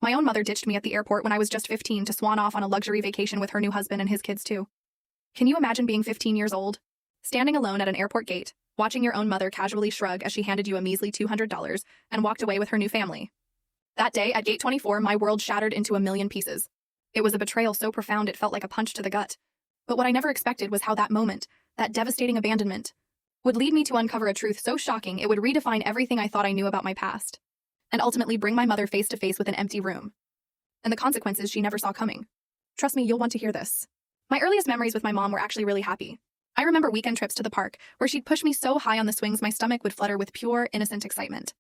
My own mother ditched me at the airport when I was just 15 to swan off on a luxury vacation with her new husband and his kids too. Can you imagine being 15 years old, standing alone at an airport gate, watching your own mother casually shrug as she handed you a measly $200 and walked away with her new family? That day, at gate 24, my world shattered into a million pieces. It was a betrayal so profound it felt like a punch to the gut. But what I never expected was how that moment, that devastating abandonment, would lead me to uncover a truth so shocking it would redefine everything I thought I knew about my past, and ultimately bring my mother face to face with an empty room. And the consequences she never saw coming. Trust me, you'll want to hear this. My earliest memories with my mom were actually really happy. I remember weekend trips to the park, where she'd push me so high on the swings my stomach would flutter with pure, innocent excitement.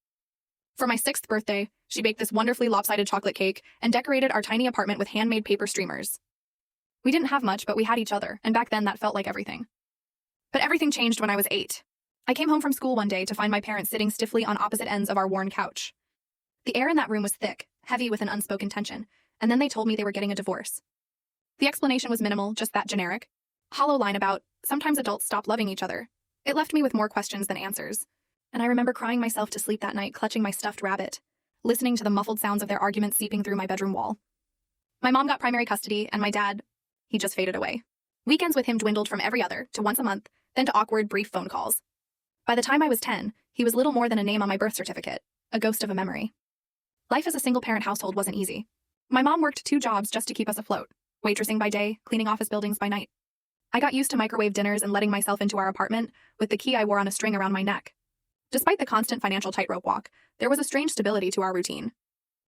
For my 6th birthday, she baked this wonderfully lopsided chocolate cake and decorated our tiny apartment with handmade paper streamers. We didn't have much, but we had each other, and back then that felt like everything. But everything changed when I was 8. I came home from school one day to find my parents sitting stiffly on opposite ends of our worn couch. The air in that room was thick, heavy with an unspoken tension, and then they told me they were getting a divorce. The explanation was minimal, just that generic, hollow line about, sometimes adults stop loving each other. It left me with more questions than answers. And I remember crying myself to sleep that night, clutching my stuffed rabbit, listening to the muffled sounds of their arguments seeping through my bedroom wall. My mom got primary custody, and my dad, he just faded away. Weekends with him dwindled from every other to once a month, then to awkward, brief phone calls. By the time I was 10, he was little more than a name on my birth certificate, a ghost of a memory. Life as a single-parent household wasn't easy. My mom worked 2 jobs just to keep us afloat, waitressing by day, cleaning office buildings by night. I got used to microwave dinners and letting myself into our apartment with the key I wore on a string around my neck. Despite the constant financial tightrope walk, there was a strange stability to our routine.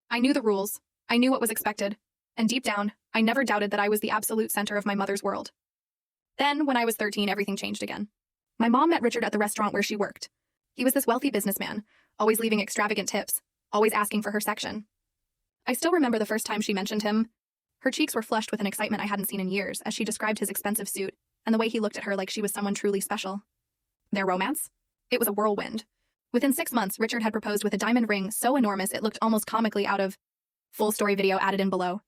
I knew the rules, I knew what was expected, and deep down, I never doubted that I was the absolute center of my mother's world. Then, when I was 13, everything changed again. My mom met Richard at the restaurant where she worked. He was this wealthy businessman, always leaving extravagant tips, always asking for her section. I still remember the first time she mentioned him. Her cheeks were flushed with an excitement I hadn't seen in years as she described his expensive suit and the way he looked at her like she was someone truly special. Their romance? It was a whirlwind. Within 6 months, Richard had proposed with a diamond ring so enormous it looked almost comically out of. Full story video added in below.